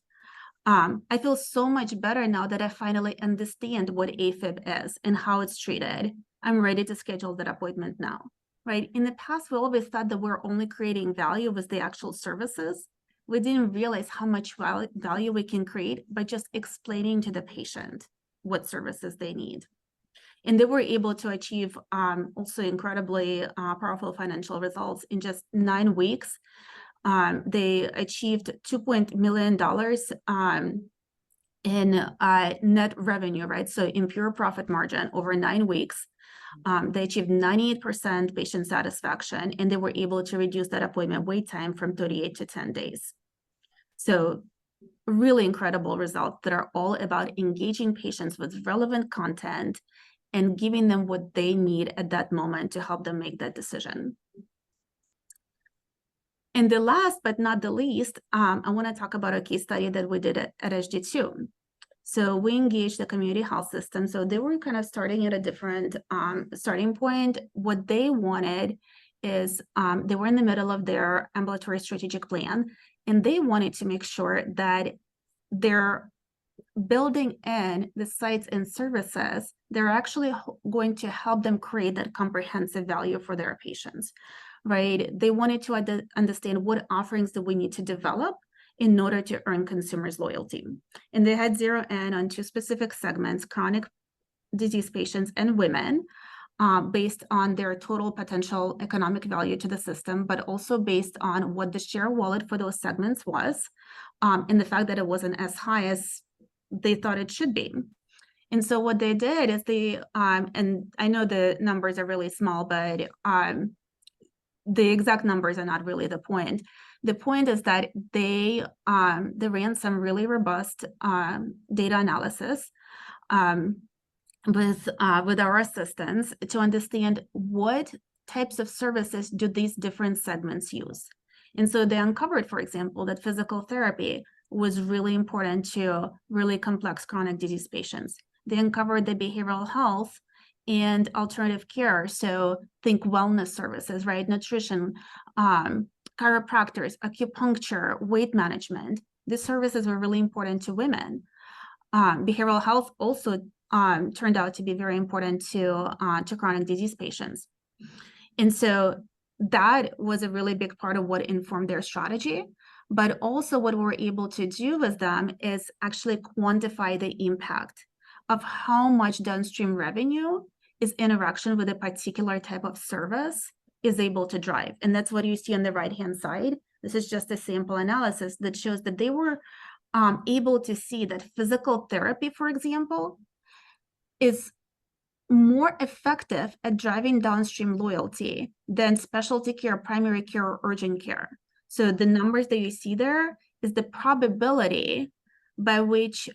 I feel so much better now that I finally understand what AFib is and how it's treated. I'm ready to schedule that appointment now, right? In the past, we always thought that we're only creating value with the actual services. We didn't realize how much value we can create by just explaining to the patient what services they need. And they were able to achieve also incredibly powerful financial results in just 9 weeks. They achieved $2 million in net revenue, right? So in pure profit margin over 9 weeks. They achieved 98% patient satisfaction, and they were able to reduce that appointment wait time from 38 to 10 days. So really incredible results that are all about engaging patients with relevant content and giving them what they need at that moment to help them make that decision. And the last but not the least, I want to talk about a case study that we did at SG2. So we engaged the community health system. So they were kind of starting at a different starting point. What they wanted is they were in the middle of their ambulatory strategic plan, and they wanted to make sure that they're building in the sites and services, they're actually going to help them create that comprehensive value for their patients, right? They wanted to understand what offerings do we need to develop in order to earn consumers' loyalty. And they had zero in on 2 specific segments, chronic disease patients and women. based on their total potential economic value to the system, but also based on what the share of wallet for those segments was, and the fact that it wasn't as high as they thought it should be. And so what they did is they, and I know the numbers are really small, but the exact numbers are not really the point. The point is that they ran some really robust data analysis with our assistants to understand what types of services do these different segments use. And so they uncovered, for example, that physical therapy was really important to really complex chronic disease patients. They uncovered that behavioral health and alternative care, so think wellness services, right? Nutrition, chiropractors, acupuncture, weight management. These services were really important to women. Behavioral health also turned out to be very important to chronic disease patients. And so that was a really big part of what informed their strategy. But also what we were able to do with them is actually quantify the impact of how much downstream revenue is interaction with a particular type of service is able to drive. And that's what you see on the right-hand side. This is just a sample analysis that shows that they were able to see that physical therapy, for example, is more effective at driving downstream loyalty than specialty care, primary care, or urgent care. So the numbers that you see there is the probability by which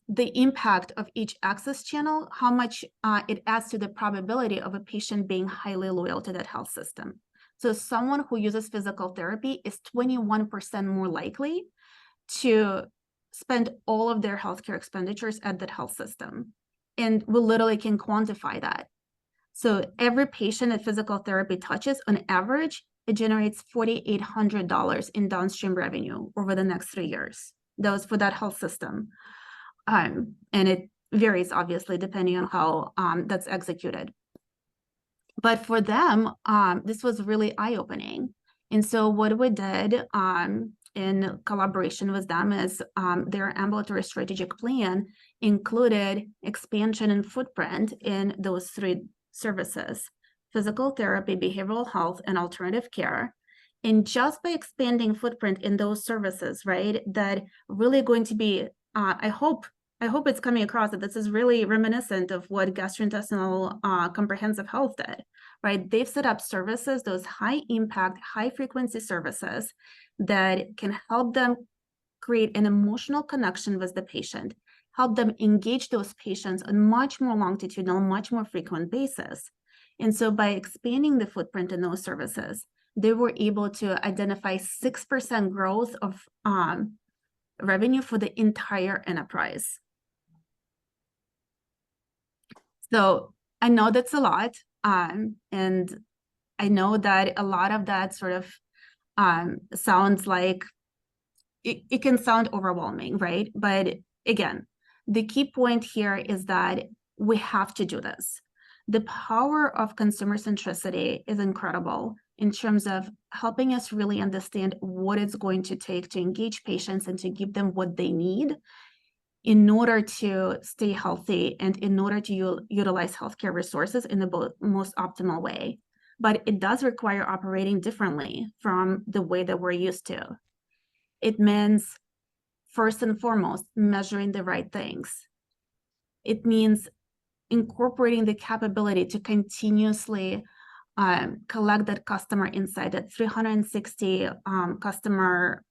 the impact of each access channel, how much it adds to the probability of a patient being highly loyal to that health system. So someone who uses physical therapy is 21% more likely to spend all of their healthcare expenditures at that health system. And we literally can quantify that. So every patient that physical therapy touches, on average, it generates $4,800 in downstream revenue over the next 3 years. That was for that health system. And it varies, obviously, depending on how that's executed. But for them, this was really eye-opening. And so what we did in collaboration with them is their ambulatory strategic plan included expansion and footprint in those 3 services: physical therapy, behavioral health, and alternative care. And just by expanding footprint in those services, right, that really going to be, I hope it's coming across that this is really reminiscent of what gastrointestinal comprehensive health did, right? They've set up services, those high impact, high frequency services that can help them create an emotional connection with the patient, help them engage those patients on much more longitudinal, much more frequent basis. And so by expanding the footprint in those services, they were able to identify 6% growth of revenue for the entire enterprise. So I know that's a lot, and I know that a lot of that sort of sounds like it can sound overwhelming, right? But again, the key point here is that we have to do this. The power of consumer centricity is incredible in terms of helping us really understand what it's going to take to engage patients and to give them what they need in order to stay healthy and in order to utilize healthcare resources in the most optimal way. But it does require operating differently from the way that we're used to. It means, first and foremost, measuring the right things. It means incorporating the capability to continuously collect that customer insight, that 360 customer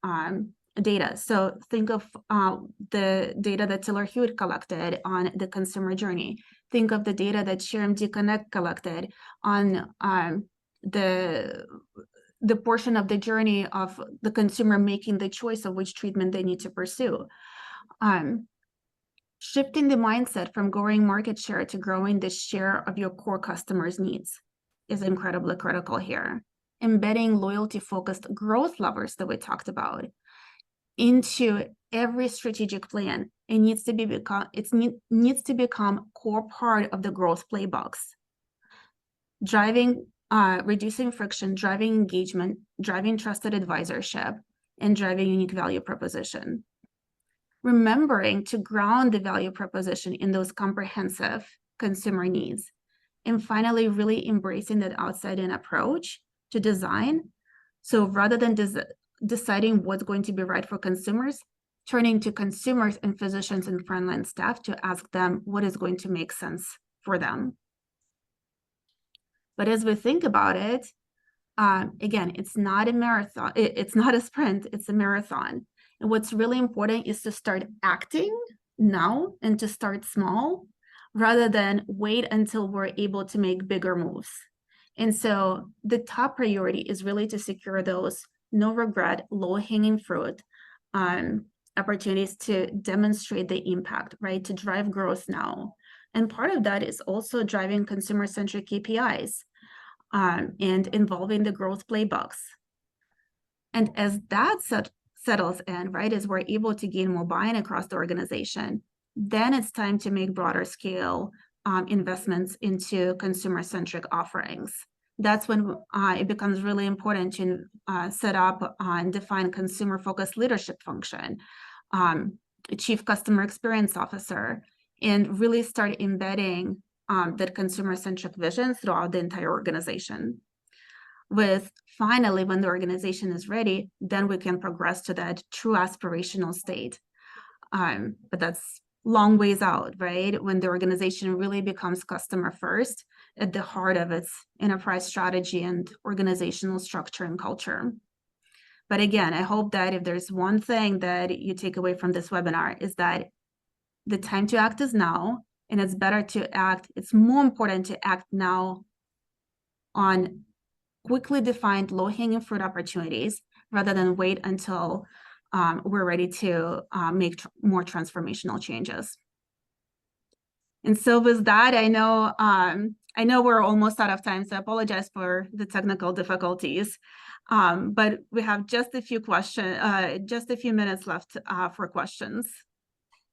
data. So think of the data that Tiller-Hewitt collected on the consumer journey. Think of the data that ShareMD Connect collected on the portion of the journey of the consumer making the choice of which treatment they need to pursue. Shifting the mindset from growing market share to growing the share of your core customers' needs is incredibly critical here. Embedding loyalty-focused growth levers that we talked about into every strategic plan, it needs to become core part of the growth playbooks. Driving, reducing friction, driving engagement, driving trusted advisorship, and driving unique value proposition. Remembering to ground the value proposition in those comprehensive consumer needs. And finally, really embracing that outside-in approach to design. So rather than deciding what's going to be right for consumers, turning to consumers and physicians and frontline staff to ask them what is going to make sense for them. But as we think about it, again, it's not a marathon, it's not a sprint, it's a marathon. And what's really important is to start acting now and to start small rather than wait until we're able to make bigger moves. And so the top priority is really to secure those no regret, low hanging fruit opportunities to demonstrate the impact, right? To drive growth now. And part of that is also driving consumer-centric KPIs and involving the growth playbooks. And as that settles in, right, as we're able to gain more buy-in across the organization, then it's time to make broader scale investments into consumer-centric offerings. That's when it becomes really important to set up and define consumer-focused leadership function, chief customer experience officer, and really start embedding that consumer-centric vision throughout the entire organization. With finally, when the organization is ready, then we can progress to that true aspirational state. But that's long ways out, right? When the organization really becomes customer first at the heart of its enterprise strategy and organizational structure and culture. But again, I hope that if there's one thing that you take away from this webinar is that the time to act is now, and it's better to act, it's more important to act now on quickly defined low-hanging fruit opportunities rather than wait until we're ready to make more transformational changes. And so with that, I know we're almost out of time, so I apologize for the technical difficulties. But we have just a few questions, just a few minutes left for questions.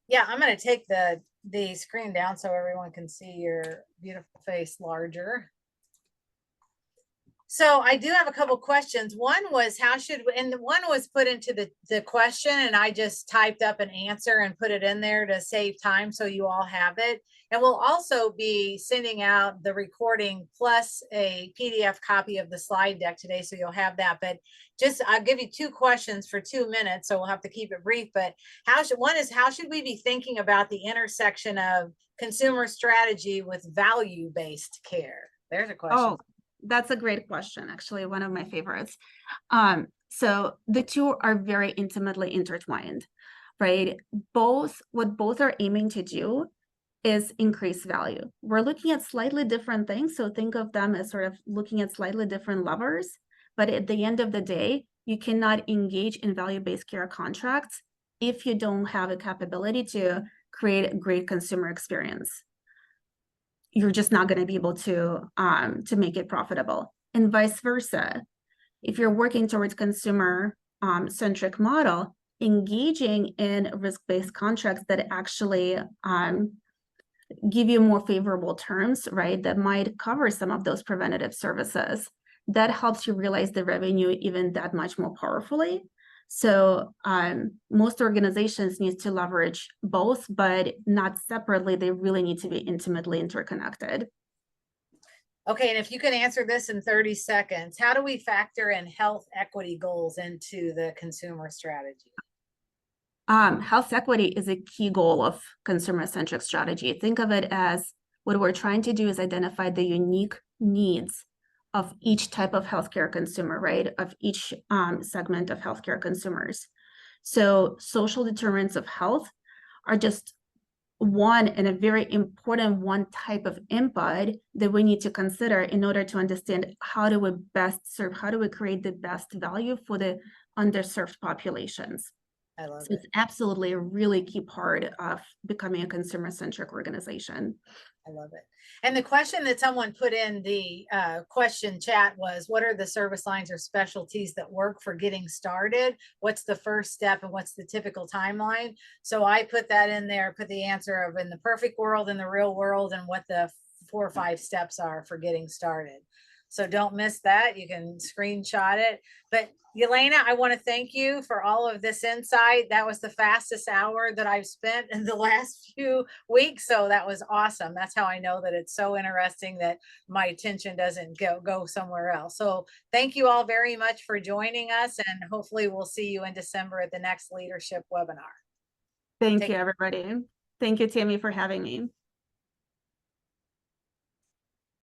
Yeah, I'm going to take the screen down so everyone can see your beautiful face larger. So I do have a couple questions. One was and one was put into the question, and I just typed up an answer and put it in there to save time so you all have it. And we'll also be sending out the recording plus a PDF copy of the slide deck today, so you'll have that. But I'll give you two questions for 2 minutes, so we'll have to keep it brief. But one is how should we be thinking about the intersection of consumer strategy with value-based care? There's a question. Oh, that's a great question, actually, one of my favorites. So the two are very intimately intertwined, right? What both are aiming to do is increase value. We're looking at slightly different things, so think of them as sort of looking at slightly different levers, but at the end of the day, you cannot engage in value-based care contracts if you don't have a capability to create a great consumer experience. You're just not going to be able to make it profitable, and vice versa. If you're working towards consumer centric model, engaging in risk-based contracts that actually give you more favorable terms, right, that might cover some of those preventative services, that helps you realize the revenue even that much more powerfully. So most organizations need to leverage both, but not separately. They really need to be intimately interconnected. Okay, and if you can answer this in 30 seconds, how do we factor in health equity goals into the consumer strategy? Health equity is a key goal of consumer-centric strategy. Think of it as what we're trying to do is identify the unique needs of each type of healthcare consumer, right? Of each segment of healthcare consumers. So social determinants of health are just one and a very important one type of input that we need to consider in order to understand how do we best serve, how do we create the best value for the underserved populations. I love so it. It's absolutely a really key part of becoming a consumer-centric organization. I love it. And the question that someone put in the question chat was, what are the service lines or specialties that work for getting started? What's the first step and what's the typical timeline? So I put that in there, put the answer of in the perfect world, in the real world, and what the 4 or 5 steps are for getting started. So don't miss that. You can screenshot it. But Yelena, I want to thank you for all of this insight. That was the fastest hour that I've spent in the last few weeks. So that was awesome. That's how I know that it's so interesting that my attention doesn't go somewhere else. So thank you all very much for joining us, and hopefully we'll see you in December at the next leadership webinar. Thank you, everybody. Thank you, Tammy, for having me.